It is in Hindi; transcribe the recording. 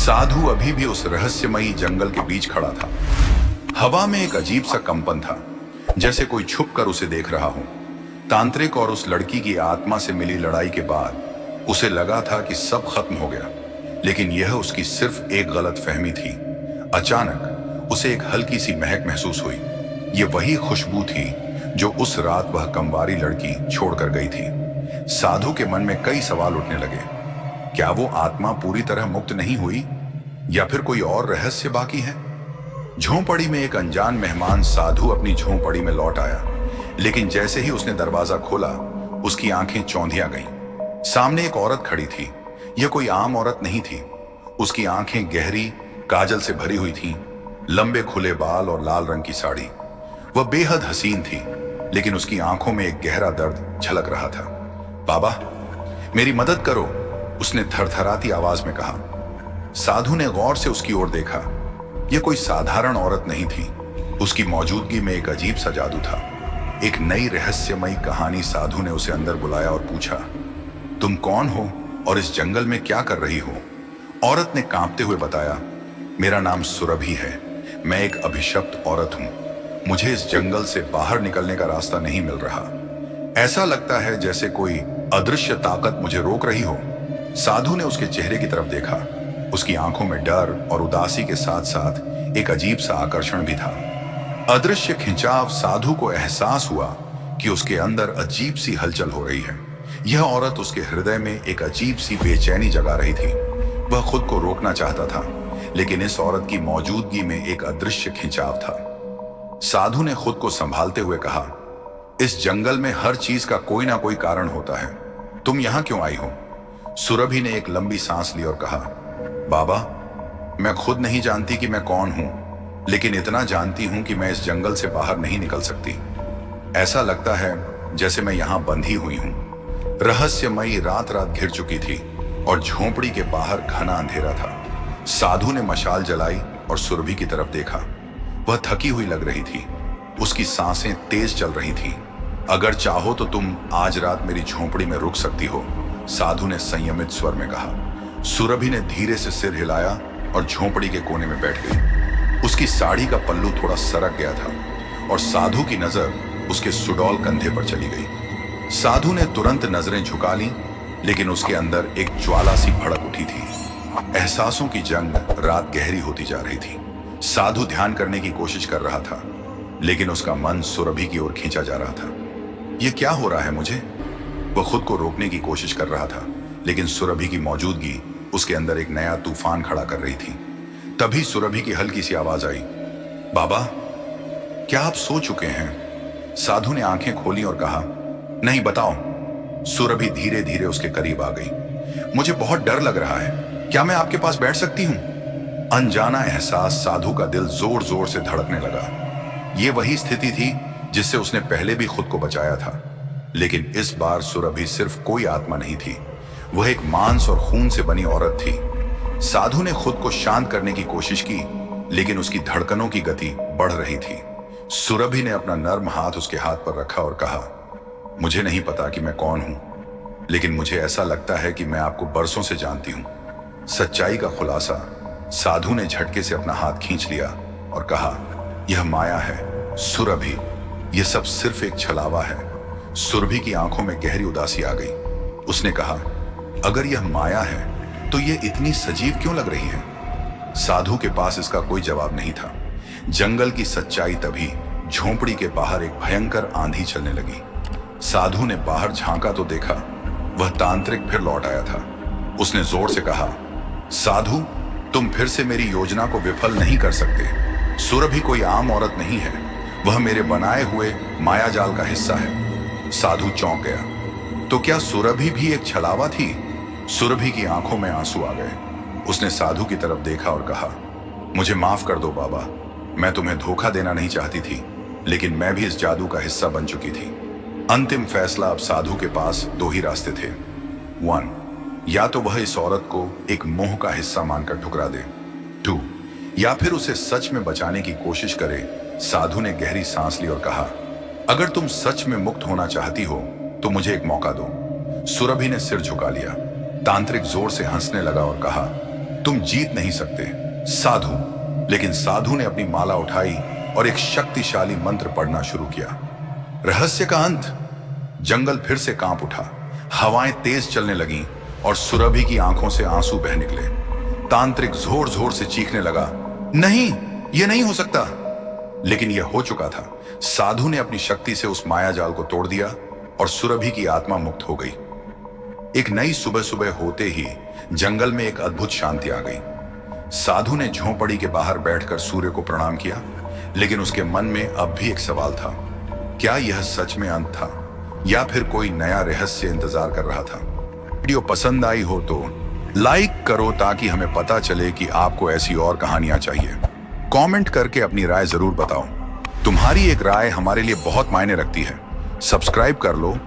साधु अभी भी उस रहस्यमयी जंगल के बीच खड़ा था। हवा में एक अजीब सा कंपन था, जैसे कोई छुप कर उसे देख रहा हो। तांत्रिक और उस लड़की की आत्मा से मिली लड़ाई के बाद उसे लगा था कि सब खत्म हो गया, लेकिन यह उसकी सिर्फ एक गलत फहमी थी। अचानक उसे एक हल्की सी महक महसूस हुई। यह वही खुशबू थी जो उस रात वह कंवारी लड़की छोड़कर गई थी। साधु के मन में कई सवाल उठने लगे। क्या वो आत्मा पूरी तरह मुक्त नहीं हुई, या फिर कोई और रहस्य बाकी है? झोंपड़ी में एक अनजान मेहमान साधु अपनी झोंपड़ी में लौट आया, लेकिन जैसे ही उसने दरवाजा खोला उसकी आंखें चौंधिया गईं। सामने एक औरत खड़ी थी। यह कोई आम औरत नहीं थी। उसकी आंखें गहरी काजल से भरी हुई थीं, लंबे खुले बाल और लाल रंग की साड़ी। वह बेहद हसीन थी, लेकिन उसकी आंखों में एक गहरा दर्द झलक रहा था। बाबा, मेरी मदद करो, उसने थरथराती आवाज में कहा। साधु ने गौर से उसकी ओर देखा। यह कोई साधारण औरत नहीं थी। उसकी मौजूदगी में एक अजीब सा जादू था। एक नई रहस्यमयी कहानी। साधु ने उसे अंदर बुलाया और पूछा, तुम कौन हो और इस जंगल में क्या कर रही हो? औरत ने कांपते हुए बताया, मेरा नाम सुरभि है। मैं एक अभिशप्त औरत हूं। मुझे इस जंगल से बाहर निकलने का रास्ता नहीं मिल रहा। ऐसा लगता है जैसे कोई अदृश्य ताकत मुझे रोक रही हो। साधु ने उसके चेहरे की तरफ देखा। उसकी आंखों में डर और उदासी के साथ साथ एक अजीब सा आकर्षण भी था। अदृश्य खिंचाव। साधु को एहसास हुआ कि उसके अंदर अजीब सी हलचल हो रही है। यह औरत उसके हृदय में एक अजीब सी बेचैनी जगा रही थी। वह खुद को रोकना चाहता था, लेकिन इस औरत की मौजूदगी में एक अदृश्य खिंचाव था। साधु ने खुद को संभालते हुए कहा, इस जंगल में हर चीज का कोई ना कोई कारण होता है। तुम यहां क्यों आई हो? सुरभि ने एक लंबी सांस ली और कहा, बाबा, मैं खुद नहीं जानती कि मैं कौन हूं, लेकिन इतना जानती हूं कि मैं इस जंगल से बाहर नहीं निकल सकती। ऐसा लगता है जैसे मैं यहां बंधी हुई हूं। रहस्यमयी रात घिर चुकी थी और झोंपड़ी के बाहर घना अंधेरा था। साधु ने मशाल जलाई और सुरभि की तरफ देखा। वह थकी हुई लग रही थी। उसकी सांसें तेज चल रही थीं। अगर चाहो तो तुम आज रात मेरी झोंपड़ी में रुक सकती हो, साधु ने संयमित स्वर में कहा। सुरभि ने धीरे से सिर हिलाया और झोंपड़ी के कोने में बैठ गई। उसकी साड़ी का पल्लू थोड़ा सरक गया था और साधु की नजर उसके सुडौल कंधे पर चली गई। साधु ने तुरंत नजरें झुका लीं, लेकिन उसके अंदर एक ज्वाला सी भड़क उठी थी। एहसासों की जंग रात गहरी होती जा रही थी। साधु ध्यान करने की कोशिश कर रहा था, लेकिन उसका मन सुरभि की ओर खींचा जा रहा था। यह क्या हो रहा है मुझे? वह खुद को रोकने की कोशिश कर रहा था, लेकिन सुरभि की मौजूदगी उसके अंदर एक नया तूफान खड़ा कर रही थी। तभी सुरभि की हल्की सी आवाज आई, बाबा, क्या आप सो चुके हैं? साधु ने आंखें खोली और कहा, नहीं, बताओ। सुरभि धीरे धीरे उसके करीब आ गई। मुझे बहुत डर लग रहा है, क्या मैं आपके पास बैठ सकती हूं? अनजाना एहसास। साधु का दिल जोर जोर से धड़कने लगा। यह वही स्थिति थी जिससे उसने पहले भी खुद को बचाया था, लेकिन इस बार सुरभि सिर्फ कोई आत्मा नहीं थी। वह एक मांस और खून से बनी औरत थी। साधु ने खुद को शांत करने की कोशिश की, लेकिन उसकी धड़कनों की गति बढ़ रही थी। सुरभि ने अपना नर्म हाथ उसके हाथ पर रखा और कहा, मुझे नहीं पता कि मैं कौन हूं, लेकिन मुझे ऐसा लगता है कि मैं आपको बरसों से जानती हूं। सच्चाई का खुलासा। साधु ने झटके से अपना हाथ खींच लिया और कहा, यह माया है सुरभि, यह सब सिर्फ एक छलावा है। सुरभि की आंखों में गहरी उदासी आ गई। उसने कहा, अगर यह माया है तो यह इतनी सजीव क्यों लग रही है? साधु के पास इसका कोई जवाब नहीं था। जंगल की सच्चाई तभी झोंपड़ी के बाहर एक भयंकर आंधी चलने लगी। साधु ने बाहर झांका तो देखा वह तांत्रिक फिर लौट आया था। उसने जोर से कहा, साधु, तुम फिर से मेरी योजना को विफल नहीं कर सकते। सुरभि कोई आम औरत नहीं है, वह मेरे बनाए हुए माया जाल का हिस्सा है। साधु चौंक गया। तो क्या सुरभि भी एक छलावा थी? सुरभि की आंखों में आंसू आ गए। उसने साधु की तरफ देखा और कहा, मुझे माफ कर दो बाबा, मैं तुम्हें धोखा देना नहीं चाहती थी, लेकिन मैं भी इस जादू का हिस्सा बन चुकी थी। अंतिम फैसला। अब साधु के पास दो ही रास्ते थे। 1, या तो वह इस औरत को एक मोह का हिस्सा मानकर ठुकरा दे। 2, या फिर उसे सच में बचाने की कोशिश करे। साधु ने गहरी सांस ली और कहा, अगर तुम सच में मुक्त होना चाहती हो तो मुझे एक मौका दो। सुरभि ने सिर झुका लिया। तांत्रिक जोर से हंसने लगा और कहा, तुम जीत नहीं सकते। साधु। लेकिन साधु ने अपनी माला उठाई और एक शक्तिशाली मंत्र पढ़ना शुरू किया। रहस्य का अंत। जंगल फिर से कांप उठा, हवाएं तेज चलने लगीं और सुरभि की आंखों से आंसू बह निकले। तांत्रिक जोर जोर से चीखने लगा, नहीं, यह नहीं हो सकता। लेकिन यह हो चुका था। साधु ने अपनी शक्ति से उस मायाजाल को तोड़ दिया और सुरभि की आत्मा मुक्त हो गई। एक नई सुबह सुबह होते ही जंगल में एक अद्भुत शांति आ गई। साधु ने झोंपड़ी के बाहर बैठकर सूर्य को प्रणाम किया, लेकिन उसके मन में अब भी एक सवाल था। क्या यह सच में अंत था या फिर कोई नया रहस्य इंतजार कर रहा था? वीडियो पसंद आई हो तो लाइक करो ताकि हमें पता चले कि आपको ऐसी और कहानियां चाहिए। कमेंट करके अपनी राय जरूर बताओ। तुम्हारी एक राय हमारे लिए बहुत मायने रखती है। सब्सक्राइब कर लो